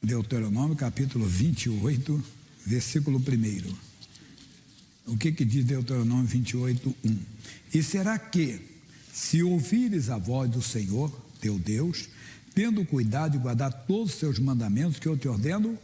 Deuteronômio capítulo 28, versículo 1. O que diz Deuteronômio 28, 1? E será que, se ouvires a voz do Senhor, teu Deus, tendo cuidado de guardar todos os seus mandamentos que eu te ordeno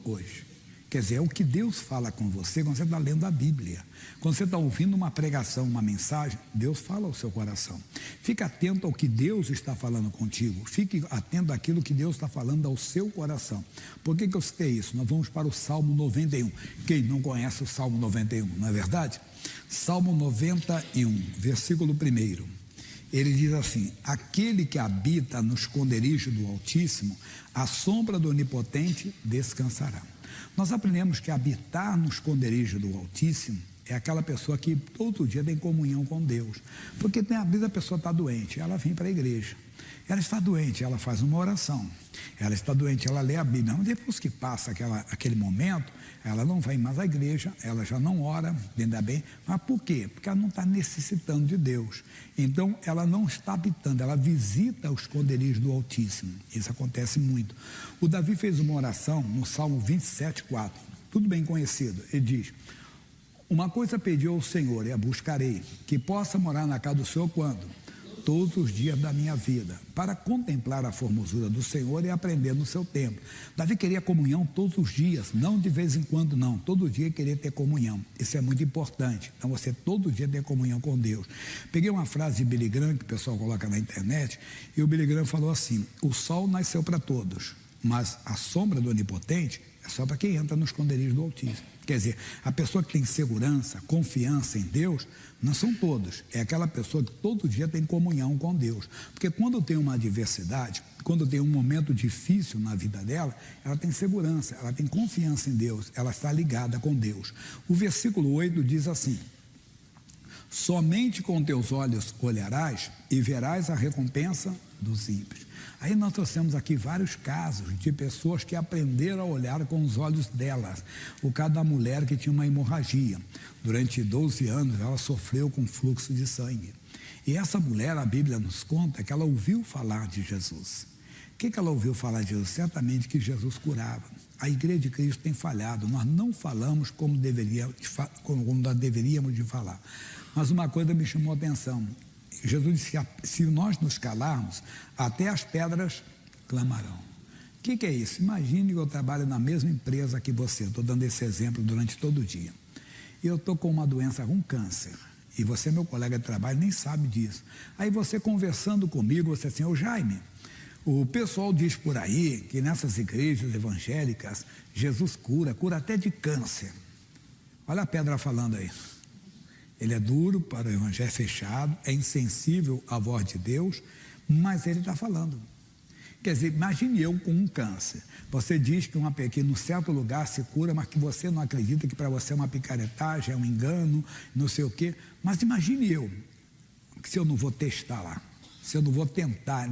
hoje. Quer dizer, é o que Deus fala com você quando você está lendo a Bíblia. Quando você está ouvindo uma pregação, uma mensagem, Deus fala ao seu coração. Fique atento ao que Deus está falando contigo. Fique atento àquilo que Deus está falando ao seu coração. Por que eu citei isso? Nós vamos para o Salmo 91. Quem não conhece o Salmo 91, não é verdade? Salmo 91, versículo 1. Ele diz assim: aquele que habita no esconderijo do Altíssimo, à sombra do Onipotente descansará. Nós aprendemos que habitar no esconderijo do Altíssimo é aquela pessoa que todo dia tem comunhão com Deus. Porque às vezes a pessoa está doente, ela vem para a igreja. Ela está doente, ela faz uma oração. Ela está doente, ela lê a Bíblia. Mas depois que passa aquele momento, ela não vai mais à igreja, ela já não ora, ainda bem. Mas por quê? Porque ela não está necessitando de Deus. Então, ela não está habitando, ela visita o esconderijo do Altíssimo. Isso acontece muito. O Davi fez uma oração no Salmo 27, 4. Tudo bem conhecido. Ele diz: uma coisa pedi ao Senhor e a buscarei, que possa morar na casa do Senhor quando? Todos os dias da minha vida, para contemplar a formosura do Senhor e aprender no seu tempo. Davi queria comunhão todos os dias, não de vez em quando não, todo dia queria ter comunhão. Isso é muito importante. Então você todo dia ter comunhão com Deus. Peguei uma frase de Billy Graham, que o pessoal coloca na internet, e o Billy Graham falou assim: o sol nasceu para todos, mas a sombra do Onipotente é só para quem entra no esconderijo do Altíssimo. Quer dizer, a pessoa que tem segurança, confiança em Deus, não são todos. É aquela pessoa que todo dia tem comunhão com Deus. Porque quando tem uma adversidade, quando tem um momento difícil na vida dela, ela tem segurança, ela tem confiança em Deus, ela está ligada com Deus. O versículo 8 diz assim: somente com teus olhos olharás e verás a recompensa dos ímpios. Aí nós trouxemos aqui vários casos de pessoas que aprenderam a olhar com os olhos delas. O caso da mulher que tinha uma hemorragia. Durante 12 anos ela sofreu com fluxo de sangue. E essa mulher, a Bíblia nos conta que ela ouviu falar de Jesus. O que ela ouviu falar de Jesus? Certamente que Jesus curava. A Igreja de Cristo tem falhado. Nós não falamos como nós deveríamos de falar. Mas uma coisa me chamou a atenção. Jesus disse que se nós nos calarmos, até as pedras clamarão. O que é isso? Imagine que eu trabalho na mesma empresa que você, estou dando esse exemplo durante todo o dia. E eu estou com uma doença, um câncer, e você, meu colega de trabalho, nem sabe disso. Aí você conversando comigo, você assim: ô Jaime, o pessoal diz por aí que nessas igrejas evangélicas, Jesus cura até de câncer. Olha a pedra falando aí. Ele é duro para o evangelho, fechado, é insensível à voz de Deus, mas ele está falando. Quer dizer, imagine eu com um câncer. Você diz que num certo lugar se cura, mas que você não acredita, que para você é uma picaretagem, é um engano, não sei o quê. Mas imagine eu, que se eu não vou testar lá, se eu não vou tentar,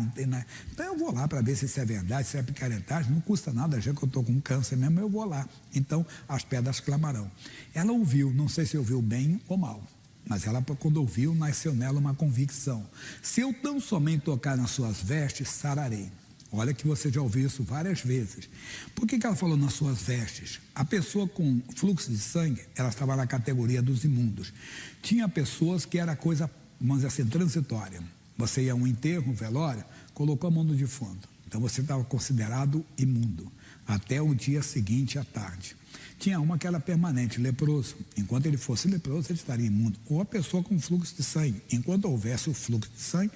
então eu vou lá para ver se isso é verdade, se é picaretagem, não custa nada, já que eu estou com câncer mesmo, eu vou lá. Então as pedras clamarão. Ela ouviu, não sei se ouviu bem ou mal, mas ela, quando ouviu, nasceu nela uma convicção: se eu tão somente tocar nas suas vestes, sararei. Olha que você já ouviu isso várias vezes. Por que ela falou nas suas vestes? A pessoa com fluxo de sangue, ela estava na categoria dos imundos. Tinha pessoas que era coisa, vamos dizer assim, transitória. Você ia a um enterro, um velório, colocou a mão no defunto. Então você estava considerado imundo até o dia seguinte à tarde. Tinha uma que era permanente, leproso. Enquanto ele fosse leproso, ele estaria imundo. Ou a pessoa com fluxo de sangue. Enquanto houvesse o fluxo de sangue,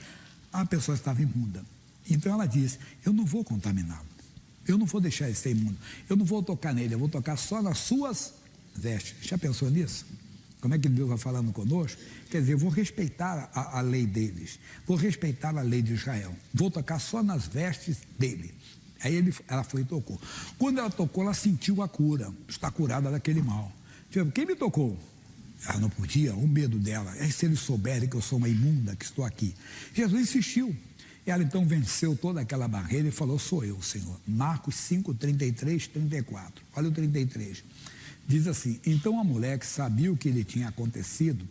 a pessoa estava imunda. Então ela disse: eu não vou contaminá-lo. Eu não vou deixar ele ser imundo. Eu não vou tocar nele, eu vou tocar só nas suas vestes. Já pensou nisso? Como é que Deus vai falando conosco? Quer dizer, eu vou respeitar a lei deles. Vou respeitar a lei de Israel. Vou tocar só nas vestes dele. Aí ela foi e tocou. Quando ela tocou, ela sentiu a cura. Está curada daquele mal. Tipo, quem me tocou? Ela não podia, o medo dela. É se eles souberem que eu sou uma imunda, que estou aqui. Jesus insistiu. Ela então venceu toda aquela barreira e falou: sou eu, Senhor. Marcos 5, 33, 34. Olha o 33. Diz assim: então a mulher, que sabia o que lhe tinha acontecido,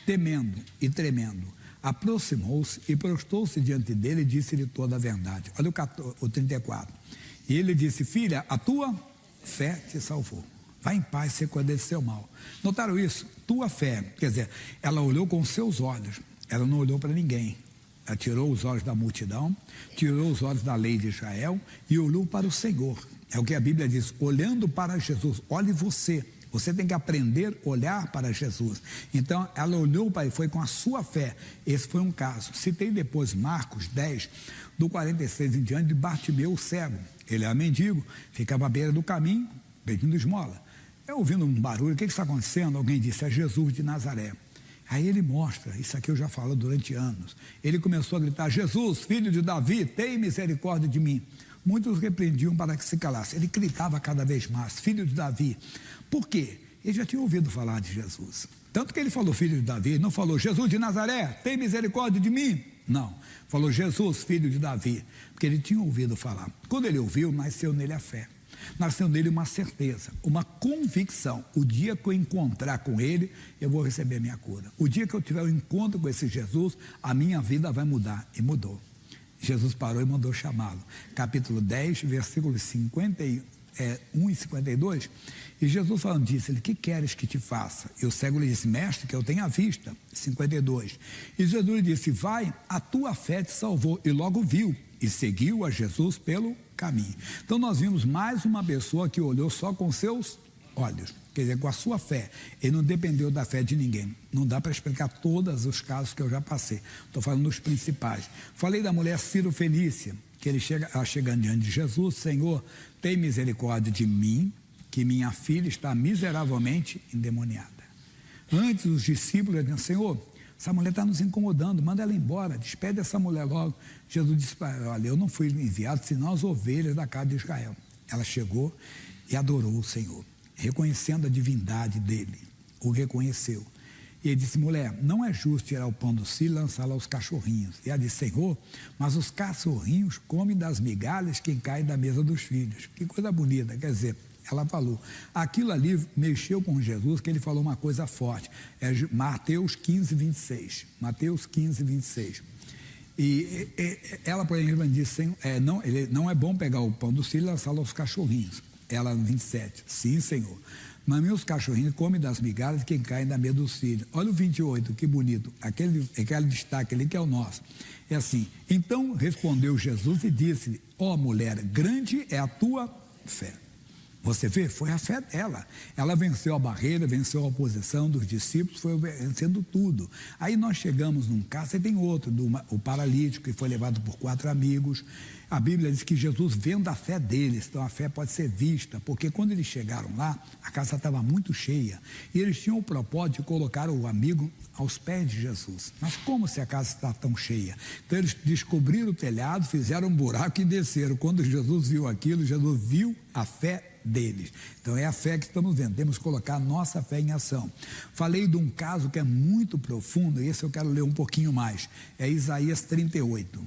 temendo e tremendo, aproximou-se e prostou-se diante dele e disse-lhe toda a verdade. Olha o 34. E ele disse: filha, a tua fé te salvou. Vai em paz, ser cuida desse seu mal. Notaram isso? Tua fé, quer dizer, ela olhou com os seus olhos, ela não olhou para ninguém. Ela tirou os olhos da multidão, tirou os olhos da lei de Israel e olhou para o Senhor. É o que a Bíblia diz, olhando para Jesus. Olhe você. Você tem que aprender a olhar para Jesus. Então, ela olhou para ele, foi com a sua fé. Esse foi um caso. Citei depois Marcos 10, do 46 em diante, de Bartimeu, o cego. Ele era mendigo, ficava à beira do caminho, pedindo esmola. Eu ouvindo um barulho, o que está acontecendo? Alguém disse: é Jesus de Nazaré. Aí ele mostra, isso aqui eu já falo durante anos. Ele começou a gritar: Jesus, filho de Davi, tem misericórdia de mim. Muitos repreendiam para que se calasse. Ele gritava cada vez mais: filho de Davi. Por quê? Ele já tinha ouvido falar de Jesus. Tanto que ele falou filho de Davi, ele não falou Jesus de Nazaré, tem misericórdia de mim. Não, falou Jesus, filho de Davi, porque ele tinha ouvido falar. Quando ele ouviu, nasceu nele a fé. Nasceu nele uma certeza, uma convicção: o dia que eu encontrar com ele, eu vou receber a minha cura. O dia que eu tiver um encontro com esse Jesus, a minha vida vai mudar. E mudou. Jesus parou e mandou chamá-lo. Capítulo 10, versículos 51 e 52. E Jesus falando disse: ele, que queres que te faça? E o cego lhe disse: mestre, que eu tenha vista. 52. E Jesus lhe disse: vai, a tua fé te salvou. E logo viu e seguiu a Jesus pelo caminho. Então nós vimos mais uma pessoa que olhou só com seus olhos, quer dizer, com a sua fé. Ele não dependeu da fé de ninguém. Não dá para explicar todos os casos que eu já passei. Estou falando dos principais. Falei da mulher Ciro-Fenícia, que ela chegando diante de Jesus: Senhor, tem misericórdia de mim, que minha filha está miseravelmente endemoniada. Antes os discípulos diziam: Senhor, essa mulher está nos incomodando, manda ela embora, despede essa mulher logo. Jesus disse para ela: olha, eu não fui enviado senão as ovelhas da casa de Israel. Ela chegou e adorou o Senhor, reconhecendo a divindade dele, o reconheceu. E ele disse: mulher, não é justo tirar o pão do filho e lançá-lo aos cachorrinhos. E ela disse: Senhor, mas os cachorrinhos comem das migalhas que caem da mesa dos filhos. Que coisa bonita, quer dizer, ela falou. Aquilo ali mexeu com Jesus, que ele falou uma coisa forte. É Mateus 15, 26. Mateus 15, 26. E ela, por exemplo, disse: não é bom pegar o pão do filho e lançá-lo aos cachorrinhos. Ela, 27. Sim, Senhor. Mas meus cachorrinhos comem das migalhas que caem da mesa dos filhos. Olha o 28, que bonito. Aquele destaque ali que é o nosso. É assim: então respondeu Jesus e disse: ó mulher, grande é a tua fé. Você vê, foi a fé dela. Ela venceu a barreira, venceu a oposição dos discípulos, foi vencendo tudo. Aí nós chegamos num caso, e tem outro, o paralítico, que foi levado por 4 amigos. A Bíblia diz que Jesus vendo a fé deles, então a fé pode ser vista, porque quando eles chegaram lá, a casa estava muito cheia, e eles tinham o propósito de colocar o amigo aos pés de Jesus. Mas como se a casa está tão cheia? Então eles descobriram o telhado, fizeram um buraco e desceram. Quando Jesus viu aquilo, Jesus viu a fé deles. Então é a fé que estamos vendo, temos que colocar a nossa fé em ação. Falei de um caso que é muito profundo, e esse eu quero ler um pouquinho mais. É Isaías 38.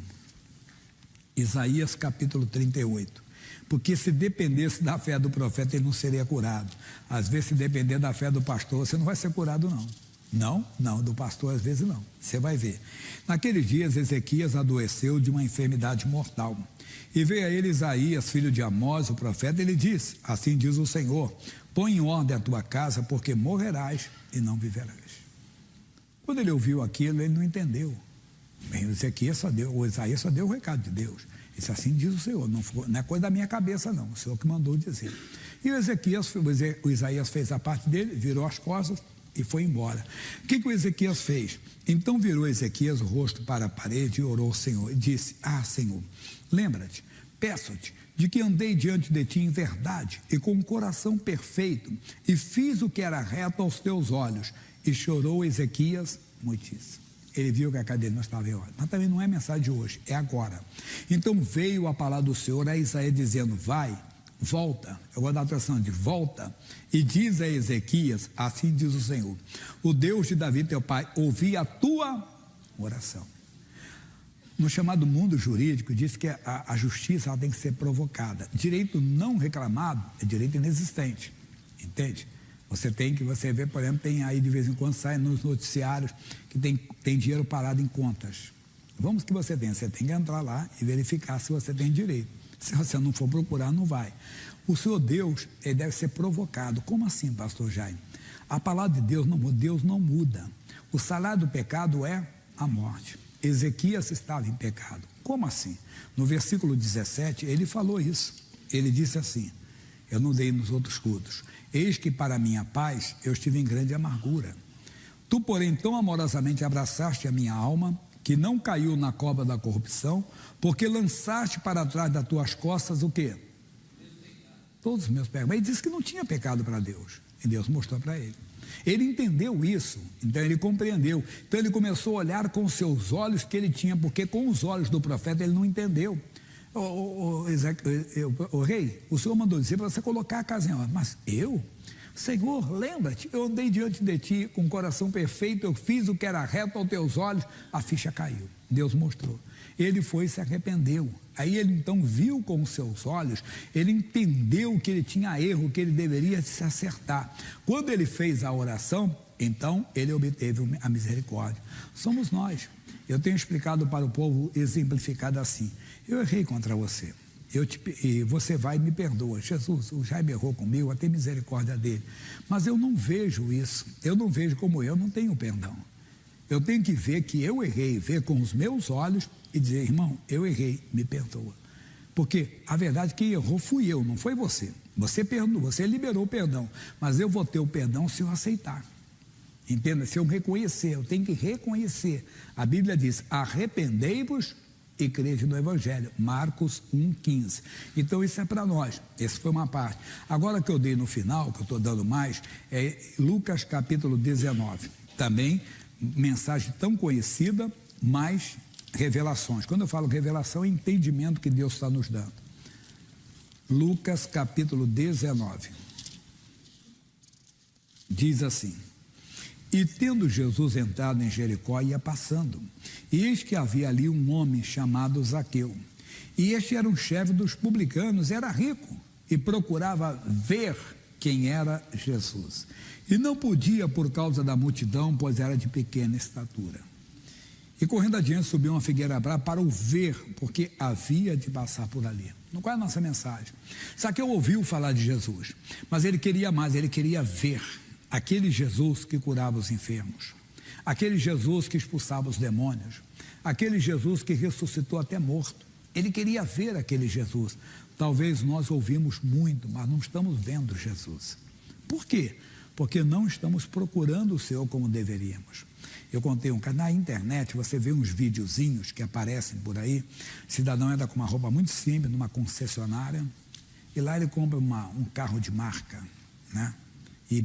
Isaías capítulo 38. Porque se dependesse da fé do profeta, ele não seria curado. Às vezes, se depender da fé do pastor, você não vai ser curado, não. Não, do pastor às vezes não. Você vai ver. Naqueles dias, Ezequias adoeceu de uma enfermidade mortal. E veio a ele Isaías, filho de Amós, o profeta, e ele disse: assim diz o Senhor, põe em ordem a tua casa, porque morrerás e não viverás. Quando ele ouviu aquilo, ele não entendeu. Bem, o Isaías só deu o recado de Deus. Ele disse: assim diz o Senhor, não é coisa da minha cabeça não, o Senhor que mandou dizer. E o Isaías fez a parte dele, virou as costas e foi embora. O que o Ezequias fez? Então virou Ezequias o rosto para a parede e orou ao Senhor e disse: ah, Senhor, lembra-te, peço-te, de que andei diante de ti em verdade e com um coração perfeito, e fiz o que era reto aos teus olhos. E chorou Ezequias muitíssimo. Ele viu que a cadeira não estava em ordem. Mas também não é mensagem de hoje, é agora. Então veio a palavra do Senhor a Isaías dizendo: vai, volta, eu vou dar a tradução de volta, e diz a Ezequias: assim diz o Senhor, o Deus de Davi teu pai, ouvi a tua oração. No chamado mundo jurídico, diz que a justiça ela tem que ser provocada. Direito não reclamado é direito inexistente, entende? Você vê, por exemplo, tem aí de vez em quando sai nos noticiários que tem dinheiro parado em contas. Vamos que você tem que entrar lá e verificar se você tem direito. Se você não for procurar, não vai. O Senhor Deus, ele deve ser provocado. Como assim, pastor Jaime? A palavra de Deus não muda. O salário do pecado é a morte. Ezequias estava em pecado. Como assim? No versículo 17, ele falou isso. Ele disse assim, eu não dei nos outros cultos, eis que para minha paz eu estive em grande amargura. Tu, porém, tão amorosamente abraçaste a minha alma, que não caiu na cova da corrupção, porque lançaste para trás das tuas costas o quê? Todos os meus pecados. Mas ele disse que não tinha pecado para Deus, e Deus mostrou para ele. Ele entendeu isso, então ele compreendeu. Então ele começou a olhar com os seus olhos que ele tinha, porque com os olhos do profeta ele não entendeu. O rei, o Senhor mandou dizer para você colocar a casa em ordem. Mas eu? Senhor, lembra-te, eu andei diante de ti com um coração perfeito, eu fiz o que era reto aos teus olhos, a ficha caiu. Deus mostrou. Ele foi e se arrependeu. Aí ele então viu com os seus olhos, ele entendeu que ele tinha erro, que ele deveria se acertar. Quando ele fez a oração, então ele obteve a misericórdia. Somos nós. Eu tenho explicado para o povo, exemplificado assim: eu errei contra você, e você vai e me perdoa. Jesus, o Jaime errou comigo, tem misericórdia dele. Mas eu não vejo isso, eu não vejo como eu não tenho perdão. Eu tenho que ver que eu errei, ver com os meus olhos e dizer, irmão, eu errei, me perdoa. Porque a verdade é que quem errou fui eu, não foi você. Você perdoou, você liberou o perdão, mas eu vou ter o perdão se eu aceitar. Entenda? Se eu reconhecer, eu tenho que reconhecer. A Bíblia diz, arrependei-vos e crede no Evangelho, Marcos 1,15. Então isso é para nós, essa foi uma parte. Agora que eu dei no final, que eu estou dando mais, é Lucas capítulo 19, também mensagem tão conhecida, mas revelações. Quando eu falo revelação, é entendimento que Deus está nos dando. Lucas capítulo 19, diz assim, e tendo Jesus entrado em Jericó, ia passando, e eis que havia ali um homem chamado Zaqueu, e este era um chefe dos publicanos, era rico, e procurava ver quem era Jesus, e não podia por causa da multidão, pois era de pequena estatura. E correndo adiante subiu uma figueira brava para o ver, porque havia de passar por ali. Qual é a nossa mensagem? Zaqueu ouviu falar de Jesus, mas ele queria mais, ele queria ver aquele Jesus que curava os enfermos, aquele Jesus que expulsava os demônios, aquele Jesus que ressuscitou até morto. Ele queria ver aquele Jesus. Talvez nós ouvimos muito, mas não estamos vendo Jesus. Por quê? Porque não estamos procurando o Senhor como deveríamos. Eu contei um caso, na internet você vê uns videozinhos que aparecem por aí, o cidadão anda com uma roupa muito simples, numa concessionária, e lá ele compra um carro de marca, né?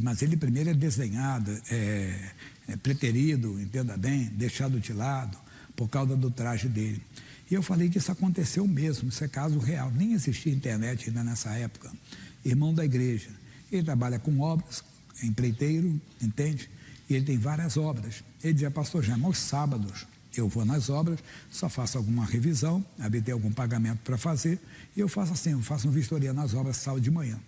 Mas ele primeiro é desenhado, é preterido, entenda bem, deixado de lado, por causa do traje dele. E eu falei que isso aconteceu mesmo, isso é caso real, nem existia internet ainda nessa época. Irmão da igreja, ele trabalha com obras, é empreiteiro, entende? E ele tem várias obras. Ele dizia, pastor Jaime, aos sábados eu vou nas obras, só faço alguma revisão, tem algum pagamento para fazer, e eu faço assim, eu faço uma vistoria nas obras sábado de manhã.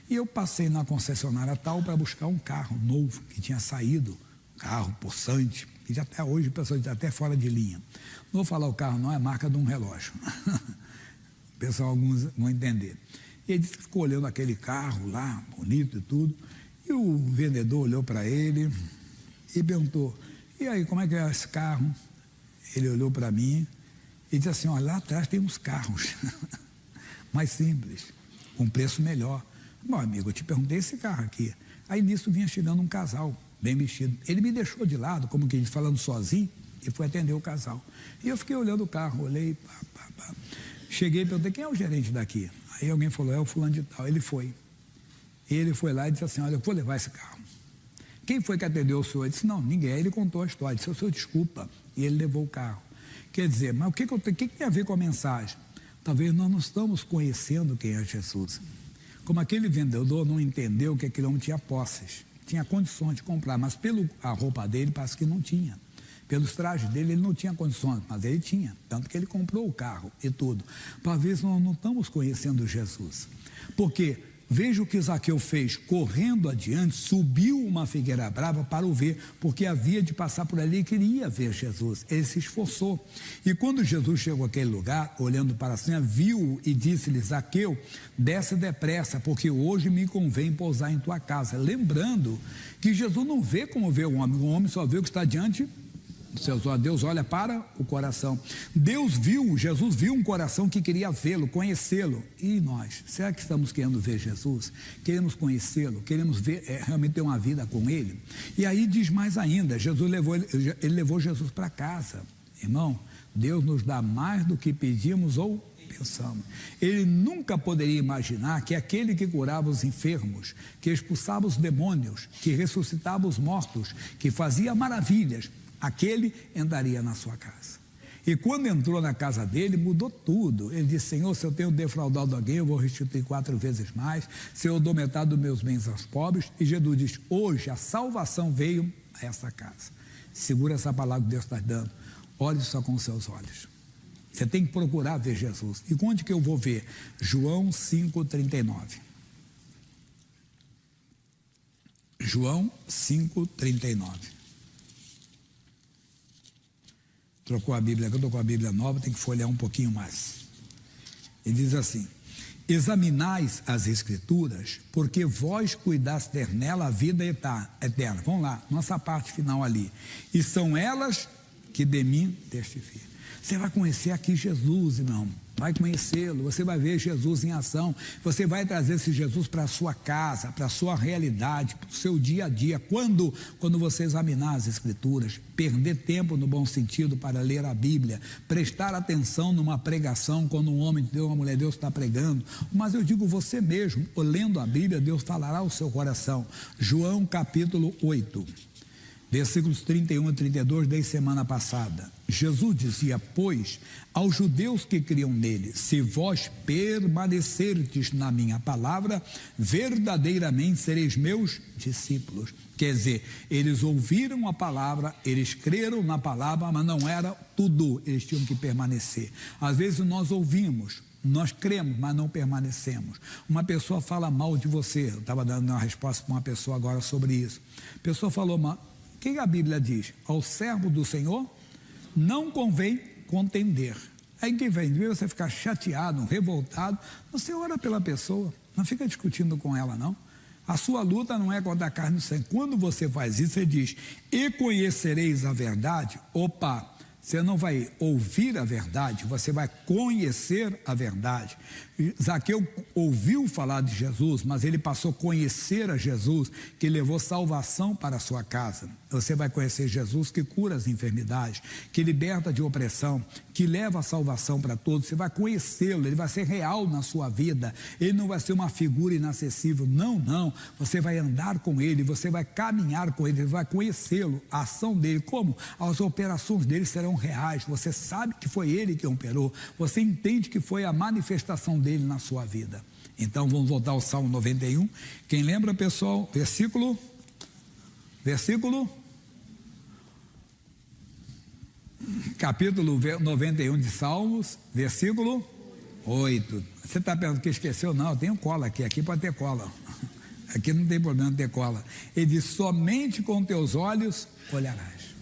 E eu passei na concessionária tal para buscar um carro novo, que tinha saído, carro possante, que já até hoje o pessoal está até fora de linha. Não vou falar o carro não, é marca de um relógio. O pessoal, alguns vão entender. E ele disse que ficou olhando aquele carro lá, bonito e tudo, e o vendedor olhou para ele e perguntou, e aí, como é que é esse carro? Ele olhou para mim e disse assim, olha, lá atrás tem uns carros mais simples, com preço melhor. Bom, amigo, eu te perguntei esse carro aqui. Aí nisso vinha chegando um casal, bem vestido. Ele me deixou de lado, como que ele falando sozinho, e foi atender o casal. E eu fiquei olhando o carro, olhei, cheguei e perguntei, quem é o gerente daqui? Aí alguém falou, é o fulano de tal. Ele foi. E ele foi lá e disse assim, olha, eu vou levar esse carro. Quem foi que atendeu o senhor? Ele disse, não, ninguém. Aí ele contou a história, disse, o senhor desculpa. E ele levou o carro. Quer dizer, mas o que tem a ver com a mensagem? Talvez nós não estamos conhecendo quem é Jesus. Como aquele vendedor não entendeu que aquele homem tinha posses, tinha condições de comprar, mas pela roupa dele parece que não tinha. Pelos trajes dele ele não tinha condições, mas ele tinha, tanto que ele comprou o carro e tudo. Talvez nós não estamos conhecendo Jesus, porque veja o que Zaqueu fez, correndo adiante, subiu uma figueira brava para o ver, porque havia de passar por ali e queria ver Jesus. Ele se esforçou. E quando Jesus chegou àquele lugar, olhando para cima, viu e disse-lhe: Zaqueu, desce depressa, porque hoje me convém pousar em tua casa. Lembrando que Jesus não vê como vê o homem só vê o que está diante dos seus olhos. Deus olha para o coração. Jesus viu um coração que queria vê-lo, conhecê-lo. E nós, será que estamos querendo ver Jesus? Queremos conhecê-lo? Queremos ver, realmente ter uma vida com ele? E aí diz mais ainda, ele levou Jesus para casa. Irmão, Deus nos dá mais do que pedimos ou pensamos. Ele nunca poderia imaginar que aquele que curava os enfermos, que expulsava os demônios, que ressuscitava os mortos, que fazia maravilhas, aquele entraria na sua casa. E quando entrou na casa dele, mudou tudo. Ele disse: Senhor, se eu tenho defraudado alguém, eu vou restituir 4 vezes mais. Se eu dou metade dos meus bens aos pobres. E Jesus diz: hoje a salvação veio a essa casa. Segura essa palavra que Deus está dando. Olhe só com os seus olhos. Você tem que procurar ver Jesus. E onde que eu vou ver? João 5,39. João 5,39. Trocou a Bíblia, eu estou com a Bíblia nova, tem que folhear um pouquinho mais. Ele diz assim: examinais as Escrituras, porque vós cuidaste ter nela a vida eterna. Vamos lá, nossa parte final ali. E são elas que de mim testificam. Você vai conhecer aqui Jesus, irmão. Vai conhecê-lo, você vai ver Jesus em ação, você vai trazer esse Jesus para a sua casa, para a sua realidade, para o seu dia a dia. Quando você examinar as Escrituras, perder tempo no bom sentido para ler a Bíblia, prestar atenção numa pregação, quando um homem de Deus, uma mulher de Deus está pregando, mas eu digo você mesmo, lendo a Bíblia, Deus falará ao seu coração. João capítulo 8. Versículos 31 e 32, da semana passada. Jesus dizia, pois, aos judeus que criam nele: se vós permanecerdes na minha palavra, verdadeiramente sereis meus discípulos. Quer dizer, eles ouviram a palavra, eles creram na palavra, mas não era tudo, eles tinham que permanecer. Às vezes nós ouvimos, nós cremos, mas não permanecemos. Uma pessoa fala mal de você. Eu estava dando uma resposta para uma pessoa agora sobre isso. A pessoa falou mal. O que a Bíblia diz? Ao servo do Senhor não convém contender. Aí que vem, de você ficar chateado, revoltado, você ora pela pessoa, não fica discutindo com ela, não. A sua luta não é contra a carne e o sangue. Quando você faz isso, você diz: e conhecereis a verdade. Opa, você não vai ouvir a verdade, você vai conhecer a verdade. Zaqueu ouviu falar de Jesus, mas ele passou a conhecer a Jesus, que levou salvação para a sua casa. Você vai conhecer Jesus, que cura as enfermidades, que liberta de opressão, que leva a salvação para todos. Você vai conhecê-lo, ele vai ser real na sua vida. Ele não vai ser uma figura inacessível, não. Você vai andar com ele, você vai caminhar com ele, você vai conhecê-lo, a ação dele. Como? As operações dele serão reais. Você sabe que foi ele que operou, você entende que foi a manifestação dele na sua vida. Então vamos voltar ao Salmo 91. Quem lembra, pessoal? Versículo capítulo 91 de Salmos, versículo 8. Você está pensando que esqueceu? Não, eu tenho cola aqui pode ter cola. Aqui não tem problema de ter cola. Ele diz: somente com teus olhos olharás.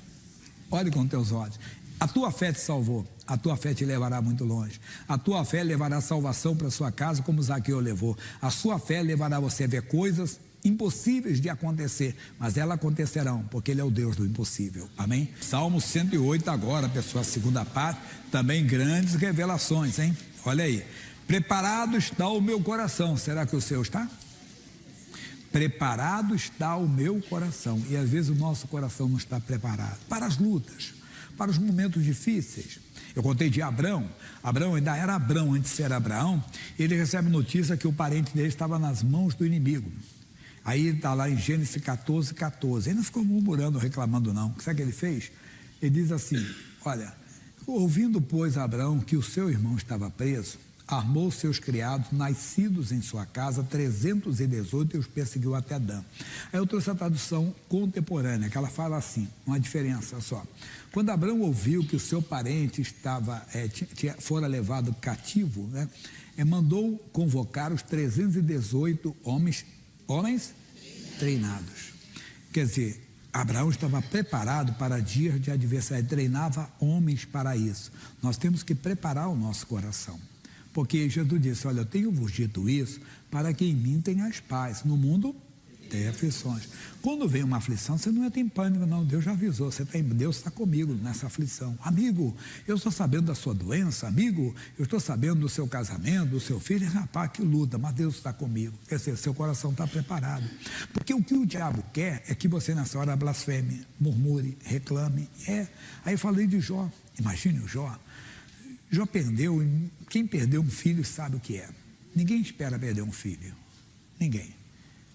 Olhe com teus olhos. A tua fé te salvou, a tua fé te levará muito longe. A tua fé levará salvação para a sua casa, como Zaqueu levou. A sua fé levará você a ver coisas impossíveis de acontecer, mas elas acontecerão, porque ele é o Deus do impossível. Amém? Salmo 108 agora, pessoal, a segunda parte, também grandes revelações, hein? Olha aí. Preparado está o meu coração. Será que o seu está? Preparado está o meu coração. E às vezes o nosso coração não está preparado para as lutas, para os momentos difíceis. Eu contei de Abrão. Abrão ainda era Abrão antes de ser Abraão. Ele recebe notícia que o parente dele estava nas mãos do inimigo. Aí está lá em Gênesis 14. Ele não ficou murmurando, reclamando não. Sabe o que ele fez? Ele diz assim: olha, ouvindo pois Abrão que o seu irmão estava preso, armou seus criados, nascidos em sua casa, 318, e os perseguiu até Dan. Aí eu trouxe a tradução contemporânea, que ela fala assim, uma diferença só. Quando Abrão ouviu que o seu parente fora levado cativo, né? mandou convocar os 318 homens treinados. Quer dizer, Abraão estava preparado para dias de adversidade, treinava homens para isso. Nós temos que preparar o nosso coração. Porque Jesus disse, olha, eu tenho-vos dito isso para que em mim tenhas paz. No mundo tem aflições. Quando vem uma aflição, você não entra em pânico, não. Deus já avisou, Deus está comigo nessa aflição. Amigo, eu estou sabendo da sua doença. Amigo, eu estou sabendo do seu casamento, do seu filho. Rapaz, que luta, mas Deus está comigo. Quer dizer, seu coração está preparado. Porque o que o diabo quer é que você nessa hora blasfeme, murmure, reclame. Aí eu falei de Jó. Imagine o Jó. Jó perdeu, quem perdeu um filho sabe o que é. Ninguém espera perder um filho. Ninguém.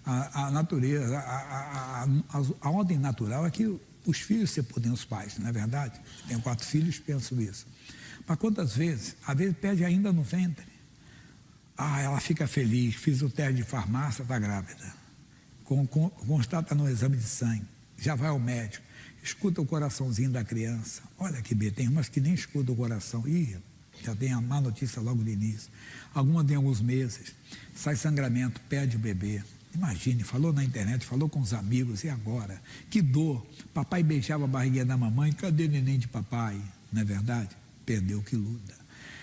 A natureza, a ordem natural é que os filhos sepultem os pais, não é verdade? Tenho 4 filhos, penso isso. Mas quantas vezes? Às vezes perde ainda no ventre. Ela fica feliz, fiz o teste de farmácia, está grávida. Constata no exame de sangue, já vai ao médico, escuta o coraçãozinho da criança. Olha que bem, tem umas que nem escutam o coração. Já tem a má notícia logo no início. Alguma tem alguns meses, sai sangramento, perde o bebê. Imagine, falou na internet, falou com os amigos, e agora? Que dor! Papai beijava a barriguinha da mamãe, cadê o neném de papai? Não é verdade? Perdeu, que luta.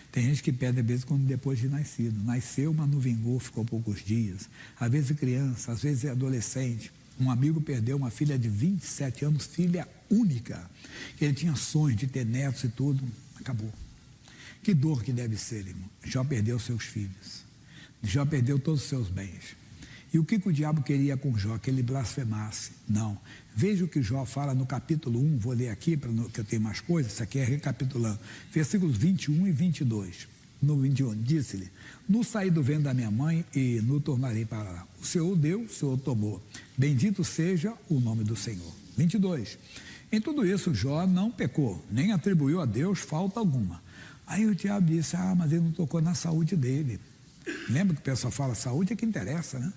Tem gente que perde, às vezes, quando depois de nascido. Nasceu, mas não vingou, ficou poucos dias. Às vezes criança, às vezes é adolescente. Um amigo perdeu uma filha de 27 anos, filha única. Ele tinha sonhos de ter netos e tudo, acabou. Que dor que deve ser, irmão. Jó perdeu seus filhos. Jó perdeu todos os seus bens. E o que o diabo queria com Jó? Que ele blasfemasse. Não. Veja o que Jó fala no capítulo 1, vou ler aqui, que eu tenho mais coisas, isso aqui é recapitulando. Versículos 21 e 22. No 21, disse-lhe, no saí do ventre da minha mãe e no tornarei para lá. O Senhor deu, o Senhor tomou. Bendito seja o nome do Senhor. 22. Em tudo isso, Jó não pecou, nem atribuiu a Deus falta alguma. Aí o diabo disse, mas ele não tocou na saúde dele. Lembra que o pessoal fala, saúde é que interessa, né?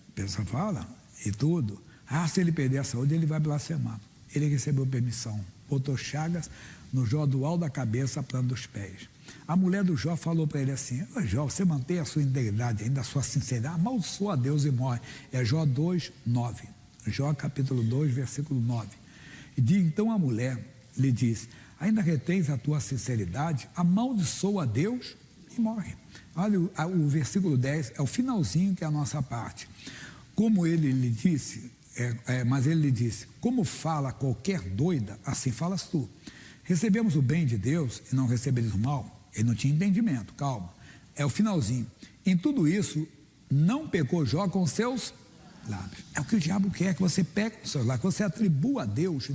O pessoal fala, e tudo. Se ele perder a saúde, ele vai blasfemar. Ele recebeu permissão, botou chagas no Jó do alto da cabeça, plano dos pés. A mulher do Jó falou para ele assim, Jó, você mantém a sua integridade ainda, a sua sinceridade, amaldiçoa a Deus e morre. É Jó 2, 9. Jó capítulo 2, versículo 9. E então a mulher lhe disse, ainda retens a tua sinceridade, amaldiçoa a Deus e morre. Olha, o versículo 10 é o finalzinho que é a nossa parte. Como ele lhe disse, mas ele lhe disse, como fala qualquer doida, assim falas tu. Recebemos o bem de Deus e não receberes o mal. Ele não tinha entendimento, calma. É o finalzinho. Em tudo isso, não pecou Jó com seus lábios. É o que o diabo quer, que você pegue com seus lábios, que você atribua a Deus,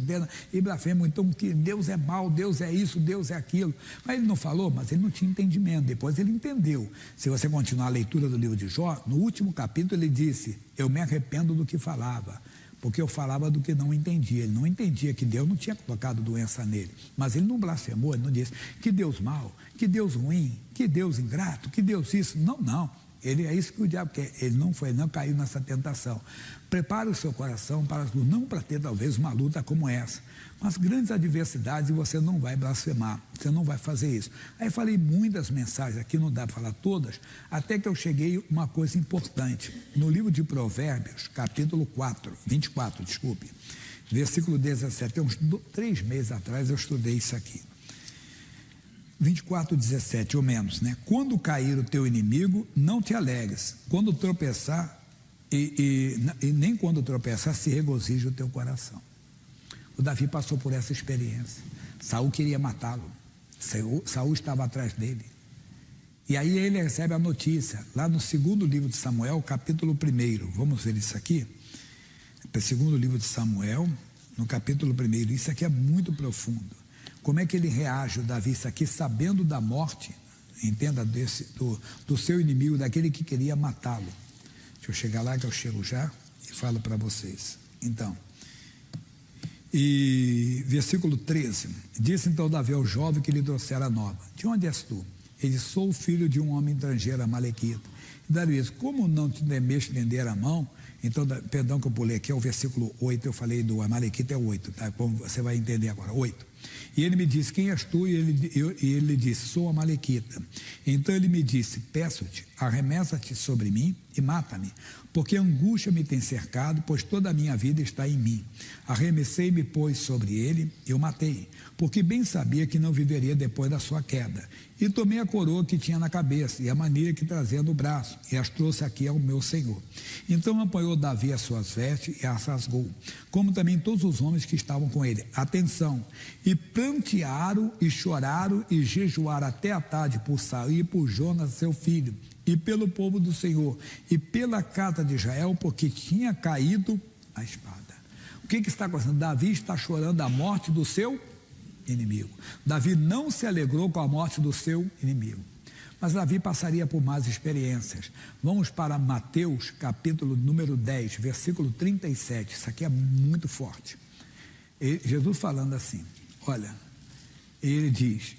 e blasfema, então que Deus é mau, Deus é isso, Deus é aquilo. Mas ele não falou, mas ele não tinha entendimento. Depois ele entendeu. Se você continuar a leitura do livro de Jó, no último capítulo ele disse, eu me arrependo do que falava, porque eu falava do que não entendia. Ele não entendia que Deus não tinha colocado doença nele. Mas ele não blasfemou, ele não disse que Deus mau, que Deus ruim, que Deus ingrato, que Deus isso. Não. Ele é isso que o diabo quer. Ele não caiu nessa tentação. Prepare o seu coração para não para ter talvez uma luta como essa, mas grandes adversidades, e você não vai blasfemar, você não vai fazer isso. Aí falei muitas mensagens aqui, não dá para falar todas, até que eu cheguei a uma coisa importante. No livro de Provérbios, capítulo 24, versículo 17, uns 3 meses atrás eu estudei isso aqui. 24, 17, ou menos, né? Quando cair o teu inimigo, não te alegres. Quando tropeçar, e nem quando tropeçar, se regozije o teu coração. O Davi passou por essa experiência. Saul queria matá-lo. Saul estava atrás dele. E aí ele recebe a notícia, lá no 2º livro de Samuel, capítulo 1. Vamos ver isso aqui? O 2º livro de Samuel, no capítulo 1. Isso aqui é muito profundo. Como é que ele reage, o Davi, isso aqui, sabendo da morte, entenda, do seu inimigo, daquele que queria matá-lo. Deixa eu chegar lá, que eu chego já e falo para vocês. Então, e versículo 13, disse então Davi ao jovem que lhe trouxera a nova, de onde és tu? Ele disse, sou o filho de um homem estrangeiro, amalequita. E Davi disse, como não te temeste estender a mão? Então, perdão que eu pulei aqui, é o versículo 8, eu falei do amalequita, é o 8, tá? Como você vai entender agora, 8. E ele me disse, quem és tu? E ele disse, sou amalequita. Então ele me disse, peço-te, arremessa-te sobre mim e mata-me, porque a angústia me tem cercado, pois toda a minha vida está em mim. Arremessei-me, pois, sobre ele e o matei, porque bem sabia que não viveria depois da sua queda. E tomei a coroa que tinha na cabeça e a maneira que trazia no braço, e as trouxe aqui ao meu senhor. Então apanhou Davi as suas vestes e as rasgou, como também todos os homens que estavam com ele. Atenção! E prantearam e choraram e jejuaram até a tarde por Saul e por Jonas, seu filho, e pelo povo do Senhor, e pela casa de Israel, porque tinha caído a espada. O que está acontecendo? Davi está chorando a morte do seu inimigo. Davi não se alegrou com a morte do seu inimigo. Mas Davi passaria por mais experiências. Vamos para Mateus, capítulo número 10, versículo 37. Isso aqui é muito forte. Jesus falando assim, olha, ele diz,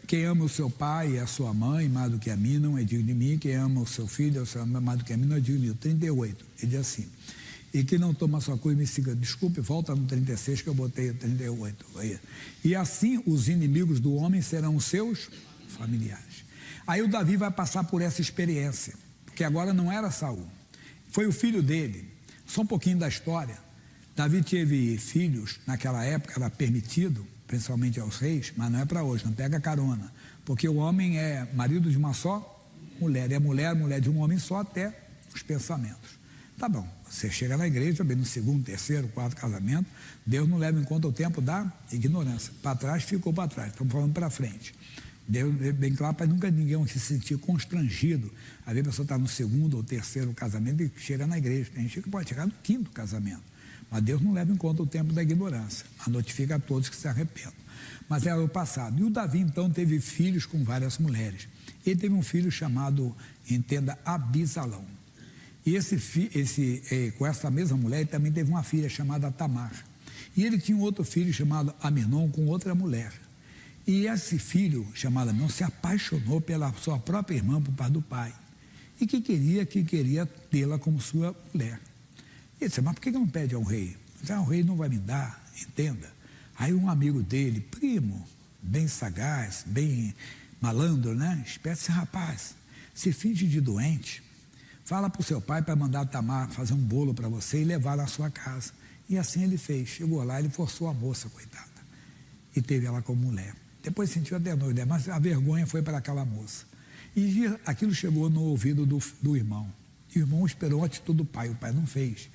quem ama o seu pai e a sua mãe mais do que a mim não é digno de mim, quem ama o seu filho e a sua mãe mais do que a mim não é digno de mim. 38, ele diz assim, e que não toma a sua cruz e me siga. Desculpe, volta no 36 que eu botei o 38. E assim os inimigos do homem serão os seus familiares. Aí o Davi vai passar por essa experiência, porque agora não era Saul, foi o filho dele. Só um pouquinho da história. Davi teve filhos, naquela época era permitido, principalmente aos reis, mas não é para hoje, não pega carona, porque o homem é marido de uma só mulher, é mulher de um homem só até os pensamentos. Tá bom, você chega na igreja, bem no segundo, terceiro, quarto casamento, Deus não leva em conta o tempo da ignorância. Para trás, ficou para trás, estamos falando para frente. Deus, bem claro, para nunca ninguém se sentir constrangido. Às vezes a pessoa está no segundo ou terceiro casamento e chega na igreja. Tem gente que pode chegar no quinto casamento. Mas Deus não leva em conta o tempo da ignorância, mas notifica a todos que se arrependam. Mas era o passado. E o Davi, então, teve filhos com várias mulheres. Ele teve um filho chamado, entenda, Abisalão. E com essa mesma mulher, ele também teve uma filha chamada Tamar. E ele tinha um outro filho chamado Aminon com outra mulher. E esse filho, chamado Aminon, se apaixonou pela sua própria irmã por parte do pai. E que queria tê-la como sua mulher. Ele disse, mas por que não pede ao rei? O rei não vai me dar, entenda. Aí um amigo dele, primo, bem sagaz, bem malandro, né? Espera esse rapaz, se finge de doente, fala para o seu pai para mandar a Tamar fazer um bolo para você e levar na sua casa. E assim ele fez. Chegou lá, ele forçou a moça, coitada, e teve ela como mulher. Depois sentiu até noite, mas a vergonha foi para aquela moça. E aquilo chegou no ouvido do irmão. E o irmão esperou a atitude do pai, o pai não fez.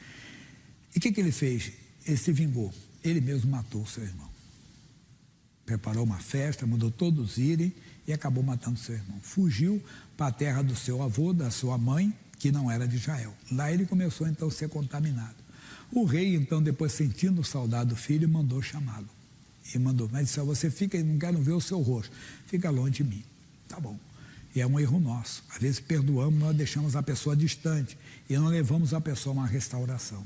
E o que ele fez? Ele se vingou. Ele mesmo matou o seu irmão. Preparou uma festa, mandou todos irem e acabou matando o seu irmão. Fugiu para a terra do seu avô, da sua mãe, que não era de Israel. Lá ele começou então a ser contaminado. O rei então, depois sentindo saudade do filho, mandou chamá-lo. E mandou, mas disse, você fica, não quero ver o seu rosto, fica longe de mim. Tá bom. E é um erro nosso. Às vezes perdoamos, nós deixamos a pessoa distante e não levamos a pessoa a uma restauração.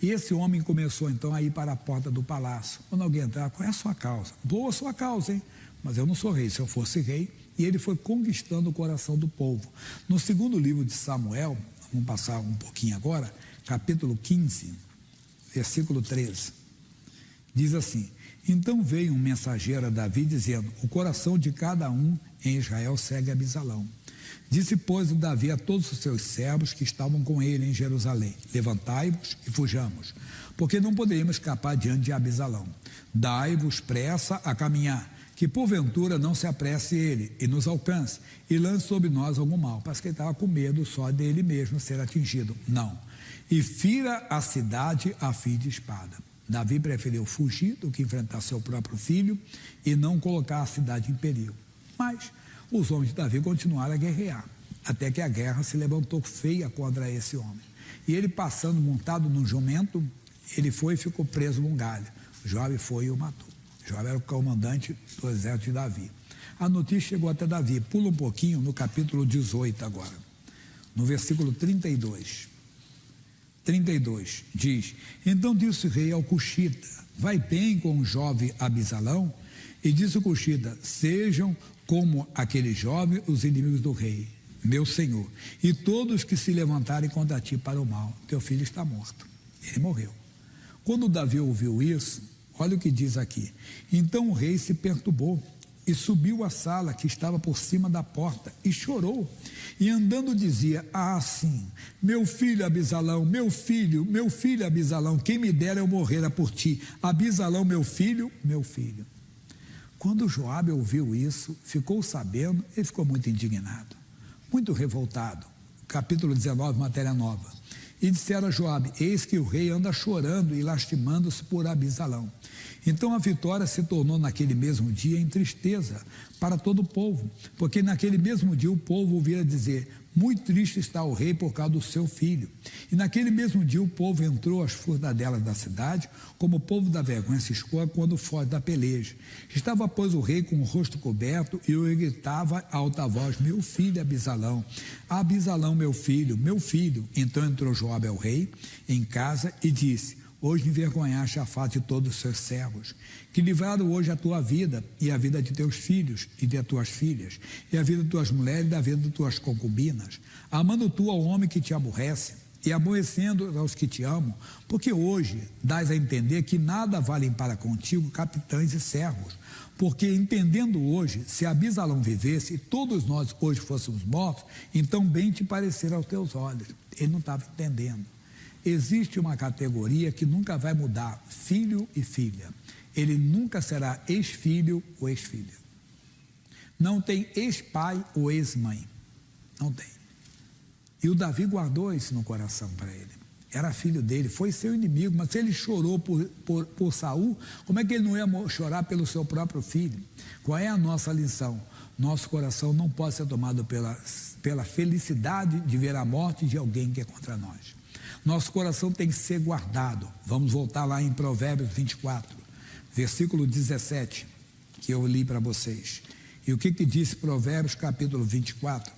E esse homem começou então a ir para a porta do palácio. Quando alguém entrar, qual é a sua causa? Boa a sua causa, hein? Mas eu não sou rei. Se eu fosse rei, e ele foi conquistando o coração do povo. No segundo livro de Samuel, vamos passar um pouquinho agora, capítulo 15, versículo 13, diz assim, então veio um mensageiro a Davi dizendo, o coração de cada um em Israel segue Abisalão. Disse, pois, o Davi a todos os seus servos que estavam com ele em Jerusalém, levantai-vos e fujamos, porque não poderíamos escapar diante de Abisalão. Dai-vos pressa a caminhar, que porventura não se apresse ele e nos alcance e lance sobre nós algum mal. Parece que ele estava com medo só dele mesmo ser atingido. Não. E fira a cidade a fio de espada. Davi preferiu fugir do que enfrentar seu próprio filho e não colocar a cidade em perigo. Mas os homens de Davi continuaram a guerrear, até que a guerra se levantou feia contra esse homem. E ele passando montado num jumento, ele foi e ficou preso num galho. Joabe foi e o matou. Joabe era o comandante do exército de Davi. A notícia chegou até Davi. Pula um pouquinho no capítulo 18 agora, no versículo 32. 32 diz, então disse o rei ao Cuxita, vai bem com o jovem Abisalão? E disse o Cuxita, sejam como aquele jovem os inimigos do rei, meu senhor, e todos que se levantarem contra ti para o mal, teu filho está morto. Ele morreu. Quando Davi ouviu isso, Olha o que diz aqui. Então o rei se perturbou e subiu à sala que estava por cima da porta e chorou. E andando dizia: sim, meu filho Abisalão, meu filho Abisalão, quem me dera eu morrera por ti. Abisalão, meu filho, meu filho. Quando Joabe ouviu isso, ficou sabendo, ele ficou muito indignado, muito revoltado. Capítulo 19, matéria nova. E disseram a Joabe: eis que o rei anda chorando e lastimando-se por Abisalão. Então a vitória se tornou naquele mesmo dia em tristeza para todo o povo, porque naquele mesmo dia o povo ouvira dizer: muito triste está o rei por causa do seu filho. E naquele mesmo dia o povo entrou às furdadelas da cidade, como o povo da vergonha se escoa quando foge da peleja. Estava, pois, o rei com o rosto coberto e ele gritava a alta voz: meu filho Abisalão, Abisalão, meu filho, meu filho. Então entrou Joabe ao rei em casa e disse: hoje envergonhaste a face de todos os seus servos, que livraram hoje a tua vida e a vida de teus filhos e de tuas filhas, e a vida de tuas mulheres e da vida de tuas concubinas, amando tu ao homem que te aborrece e aborrecendo aos que te amam, porque hoje dás a entender que nada valem para contigo capitães e servos, porque entendendo hoje, se Abisalão vivesse e todos nós hoje fôssemos mortos, então bem te parecerá aos teus olhos. Ele não estava entendendo. Existe uma categoria que nunca vai mudar: filho e filha. Ele nunca será ex-filho ou ex-filha. Não tem ex-pai ou ex-mãe. Não tem. E o Davi guardou isso no coração para ele. Era filho dele, foi seu inimigo, mas se ele chorou por Saul, como é que ele não ia chorar pelo seu próprio filho? Qual é a nossa lição? Nosso coração não pode ser tomado pela felicidade de ver a morte de alguém que é contra nós. Nosso coração tem que ser guardado. Vamos voltar lá em Provérbios 24, versículo 17, que eu li para vocês. E o que disse Provérbios capítulo 24,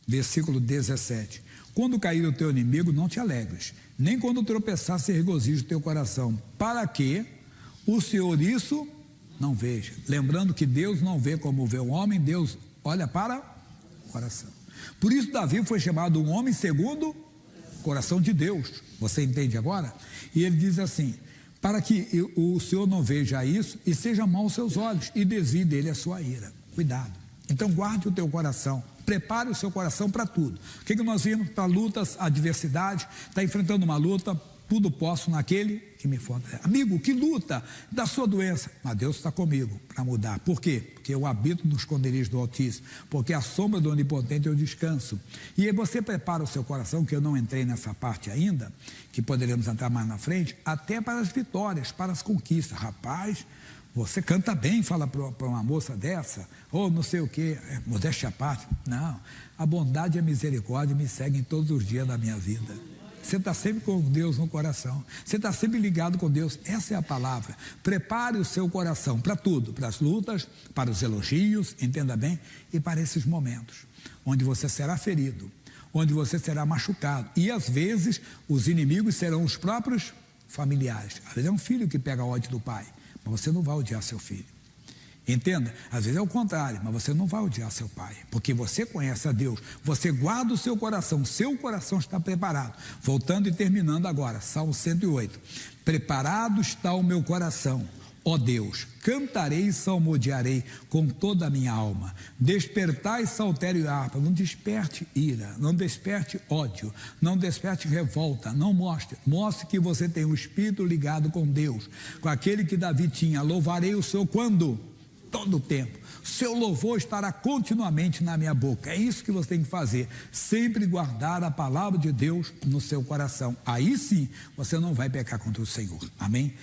versículo 17? Quando cair o teu inimigo, não te alegres, nem quando tropeçar se regozije o teu coração, para que o Senhor isso não veja. Lembrando que Deus não vê como vê o homem, Deus olha para o coração. Por isso Davi foi chamado um homem segundo coração de Deus. Você entende agora? E ele diz assim: para que o Senhor não veja isso e seja mau aos seus olhos e desvie dele a sua ira. Cuidado. Então guarde o teu coração, prepare o seu coração para tudo. O que nós vimos? Para lutas, adversidade, está enfrentando uma luta, tudo posso naquele que me fortalece. Amigo, que luta da sua doença, mas Deus está comigo para mudar. Por quê? Porque eu habito no esconderijo do Altíssimo, porque a sombra do Onipotente eu descanso. E aí você prepara o seu coração, que eu não entrei nessa parte ainda, que poderemos entrar mais na frente, até para as vitórias, para as conquistas. Rapaz, você canta bem, fala para uma moça dessa, ou não sei o que, modéstia à parte. Não, a bondade e a misericórdia me seguem todos os dias da minha vida. Você está sempre com Deus no coração, você está sempre ligado com Deus. Essa é a palavra. Prepare o seu coração para tudo, para as lutas, para os elogios, entenda bem, e para esses momentos onde você será ferido, onde você será machucado, e às vezes os inimigos serão os próprios familiares. Às vezes é um filho que pega ódio do pai, mas você não vai odiar seu filho. Entenda, às vezes é o contrário, mas você não vai odiar seu pai, porque você conhece a Deus, você guarda o seu coração está preparado. Voltando e terminando agora, Salmo 108. Preparado está o meu coração, ó Deus, cantarei e salmodiarei com toda a minha alma. Despertai saltério e harpa, não desperte ira, não desperte ódio, não desperte revolta, não mostre que você tem um espírito ligado com Deus, com aquele que Davi tinha. Louvarei o Senhor quando? Todo o tempo. Seu louvor estará continuamente na minha boca. É isso que você tem que fazer, sempre guardar a palavra de Deus no seu coração. Aí sim você não vai pecar contra o Senhor. Amém?